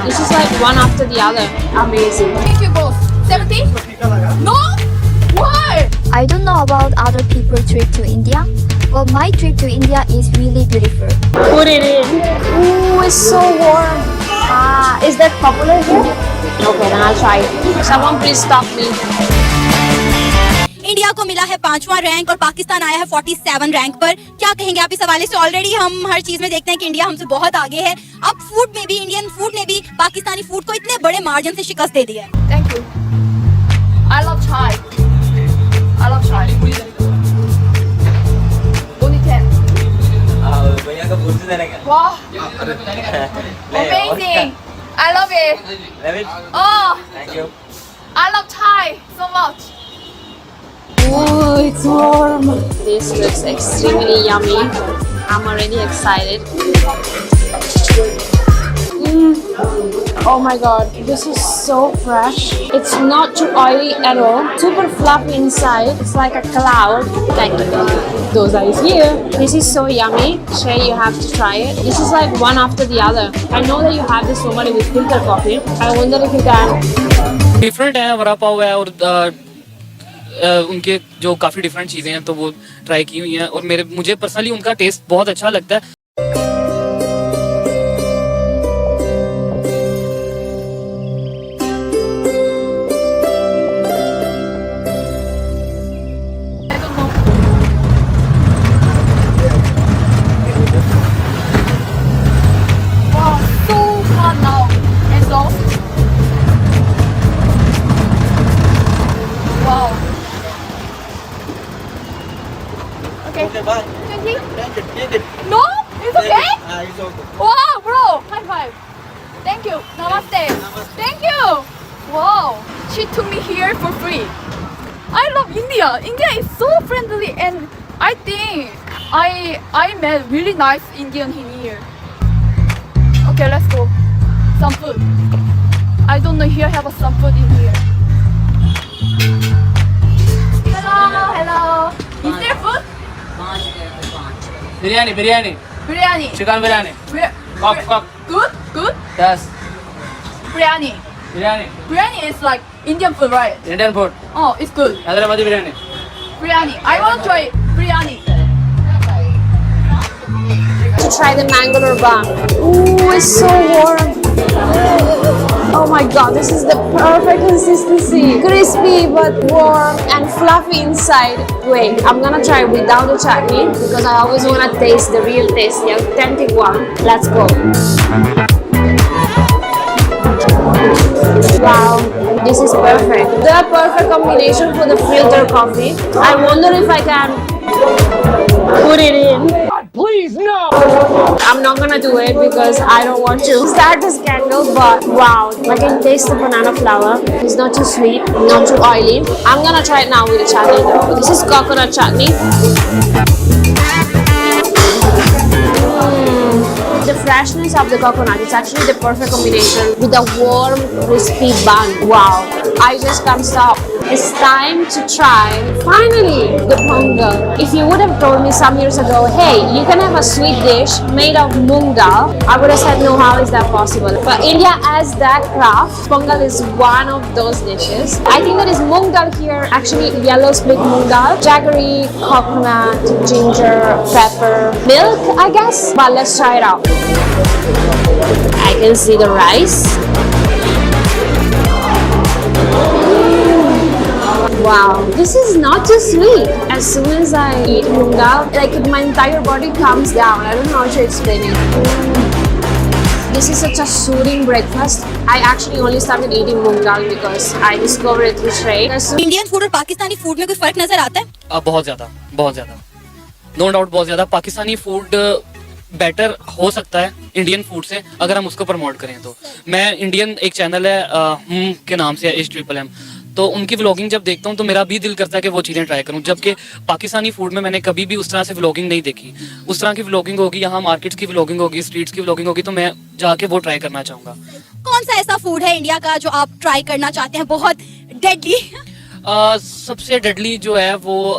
This is like one after the other. Amazing. Thank you both. 70? No? Why? I don't know about other people's trip to India, but my trip to India is really beautiful. Put it in. Ooh, it's so warm. Is that popular here? Okay, then I'll try it. Someone please stop me. India को मिला है 5वां rank और पाकिस्तान आया है 47 rank पर। क्या कहेंगे आप इस हवाले से? ऑलरेडी हम हर चीज में देखते हैं कि इंडिया हमसे बहुत आगे है। अब फूड में भी, इंडियन फूड ने भी पाकिस्तानी फूड को इतने बड़े मार्जिन से शिकस्त दे दी है। Thank you. I love chai. I love chai. Only 10. भैया का बुर्ज देने का। Wow. Amazing. I love it. Love it. Oh, Thank you. I love Thai so much. Oh, it's warm. This looks extremely yummy. I'm already excited. Oh my god, this is so fresh. It's not too oily at all. Super fluffy inside. It's like a cloud. Thank you. Those eyes here. This is so yummy. Shay, you have to try it. This is like one after the other. I know that you have this normally with filter coffee. I wonder if you can. Different है वड़ा पाव है और उनके जो काफ़ी different चीज़ें हैं तो वो ट्राई की हुई हैं और मुझे पर्सनली उनका टेस्ट बहुत अच्छा लगता है। Okay, bye. 20? Eat it. No? It's okay? It's okay. Wow, bro! High five. Thank you. Namaste. Thank you. Wow. She took me here for free. I love India. India is so friendly and I think I met really nice Indian in here. Okay, let's go. Some food. I don't know here have some food in here. Hello, hello. Is there food? Biryani biryani Biryani. Chicken biryani cock cock Good? Good? Yes Biryani. Biryani Biryani is like Indian food, right? Indian food Oh, it's good. Hyderabadi biryani Biryani. I want to try biryani. To try the mango bun. Ooh, it's so warm. Oh my god, this is the perfect consistency. Crispy but warm and fluffy inside. Wait, I'm gonna try without the chutney because I always wanna taste the real taste, the authentic one. Let's go. Wow, this is perfect. The perfect combination for the filter coffee. I wonder if I can put it in. Please no I'm not gonna do it because I don't want to start a scandal, but wow, I can taste the banana flour. It's not too sweet, not too oily. I'm gonna try it now with the chutney though. This is coconut chutney. The freshness of the coconut, it's actually the perfect combination with a warm, crispy bun. Wow, I just can't stop. It's time to try, finally, the pongal. If you would have told me some years ago, hey, you can have a sweet dish made of moong dal, I would have said, no, how is that possible? But India has that craft. Pongal is one of those dishes. I think that is moong dal here, actually yellow split moong dal, jaggery, coconut, ginger, pepper, milk, I guess. But let's try it out. I can see the rice. Wow, this is not too sweet. As soon as I eat moong dal, like my entire body calms down. I don't know how to explain it. This is such a soothing breakfast. I actually only started eating moong dal because I discovered it through Shrey. Indian food और Pakistani food में कोई फर्क नजर आता है? बहुत ज़्यादा no doubt बहुत ज़्यादा। पाकिस्तानी फूड बेटर हो सकता है इंडियन फूड से अगर हम उसको प्रमोट करें तो। मैं इंडियन एक चैनल है के नाम से H-MMM, तो उनकी व्लॉगिंग जब देखता हूँ तो मेरा भी दिल करता है कि वो चीज़ें ट्राई करूँ, जबकि पाकिस्तानी फूड में मैंने कभी भी उस तरह से व्लॉगिंग नहीं देखी। उस तरह की व्लॉगिंग होगी, यहाँ मार्केट्स की व्लॉगिंग होगी, स्ट्रीट्स की व्लॉगिंग होगी, तो मैं जाके वो ट्राई करना चाहूँगा। कौन सा ऐसा फूड है इंडिया का जो आप ट्राई करना चाहते हैं बहुत डेडली? सबसे डेडली जो है वो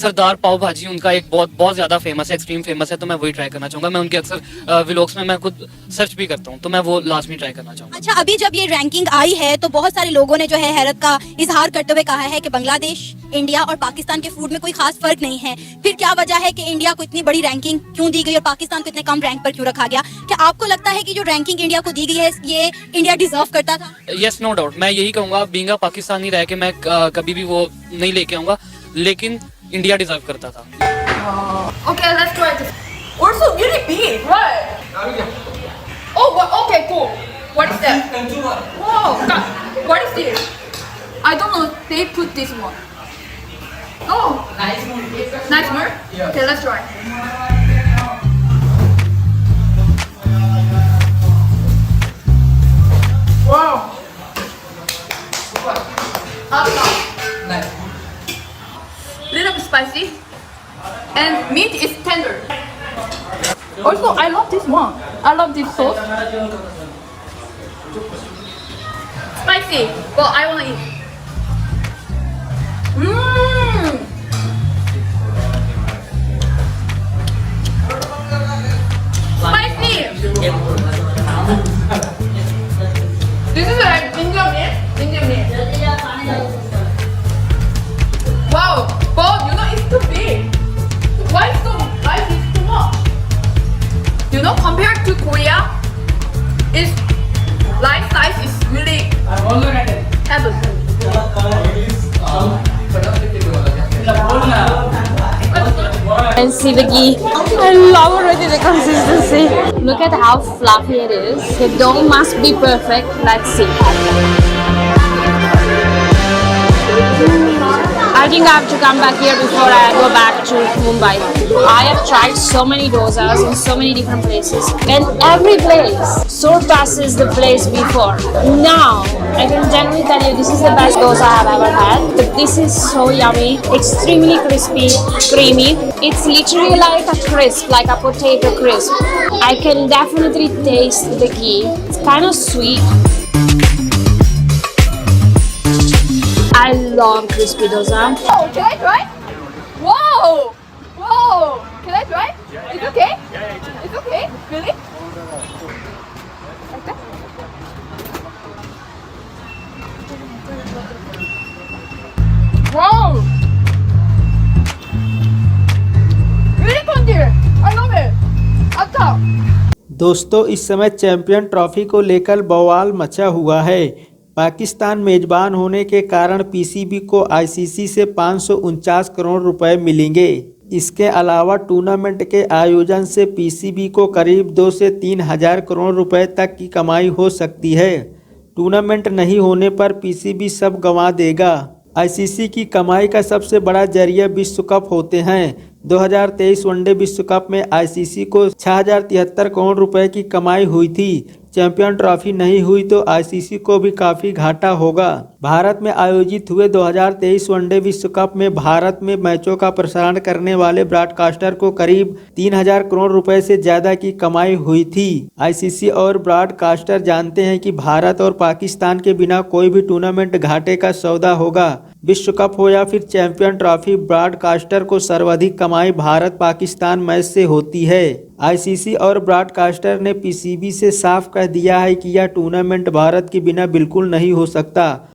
सरदार पाव भाजी उनका एक बहुत बहुत ज़्यादा फेमस है, एक्सट्रीम फेमस है, तो मैं वही ट्राई करना चाहूँगा। मैं उनके अक्सर व्लॉग्स में मैं खुद सर्च भी करता हूँ, तो मैं वो लाजमी ट्राई करना चाहूँगा। अच्छा, अभी जब ये रैंकिंग आई है तो बहुत सारे लोगों ने जो है हैरत का इजहार करते हुए कहा है कि बांग्लादेश, इंडिया और पाकिस्तान के फूड में कोई खास फर्क नहीं है। फिर क्या वजह है कि इंडिया को इतनी बड़ी रैंकिंग क्यों दी गई और पाकिस्तान को इतने कम रैंक पर क्यों रखा गया? क्या आपको लगता है कि जो रैंकिंग इंडिया को दी गई है ये इंडिया डिजर्व करता था? Yes, no doubt. मैं यही कहूँगा, बीइंग अ पाकिस्तानी रह के मैं कभी भी वो नहीं लेके आऊँगा, लेकिन इंडिया डिजर्व करता था। Okay, let's try this. Also, really big, right? Oh, okay, cool. What is that? Wow, God, what is this? I don't know. They put this one. Oh, nice more. Okay, let's try. Wow. Little bit spicy, and meat is tender. Also, I love this one. I love this sauce. Spicy, but I wanna eat. Mmm. Spicy. This is like Indian meat. Indian meat. Wow, but you know it's too big. Why so spicy? It's too much. You know, compared to Korea, its life size is really heaven. And see the ghee. I love already the consistency. Look at how fluffy it is. The dough must be perfect. Let's see. I think I have to come back here before I go back to Mumbai. I have tried so many dosas in so many different places, and every place surpasses the place before. Now, I can genuinely tell you this is the best dosa I have ever had. This is so yummy, extremely crispy, creamy. It's literally like a crisp, like a potato crisp. I can definitely taste the ghee. It's kind of sweet. I love crispy dosa. Oh, can I try? Wow! Wow! Can I try? It's okay? It's okay? Really? Like that? Wow! Really spongy! I love it! अच्छा! दोस्तों, इस समय champion trophy को लेकर बवाल मचा हुआ है। पाकिस्तान मेजबान होने के कारण पीसीबी को आईसीसी से 549 करोड़ रुपए मिलेंगे। इसके अलावा टूर्नामेंट के आयोजन से पीसीबी को करीब 2 से 3 हज़ार करोड़ रुपए तक की कमाई हो सकती है। टूर्नामेंट नहीं होने पर पीसीबी सब गंवा देगा। आईसीसी की कमाई का सबसे बड़ा जरिया विश्व कप होते हैं। 2023 वनडे विश्व कप में आईसीसी को 6073 करोड़ रुपए की कमाई हुई थी। चैंपियन ट्रॉफी नहीं हुई तो आईसीसी को भी काफ़ी घाटा होगा। भारत में आयोजित हुए 2023 वनडे विश्व कप में भारत में मैचों का प्रसारण करने वाले ब्रॉडकास्टर को करीब 3000 करोड़ रुपए से ज़्यादा की कमाई हुई थी। आईसीसी और ब्रॉडकास्टर जानते हैं कि भारत और पाकिस्तान के बिना कोई भी टूर्नामेंट घाटे का सौदा होगा। विश्व कप हो या फिर चैंपियन ट्रॉफी, ब्रॉडकास्टर को सर्वाधिक कमाई भारत पाकिस्तान मैच से होती है। आईसीसी और ब्रॉडकास्टर ने पीसीबी से साफ कह दिया है कि यह टूर्नामेंट भारत के बिना बिल्कुल नहीं हो सकता।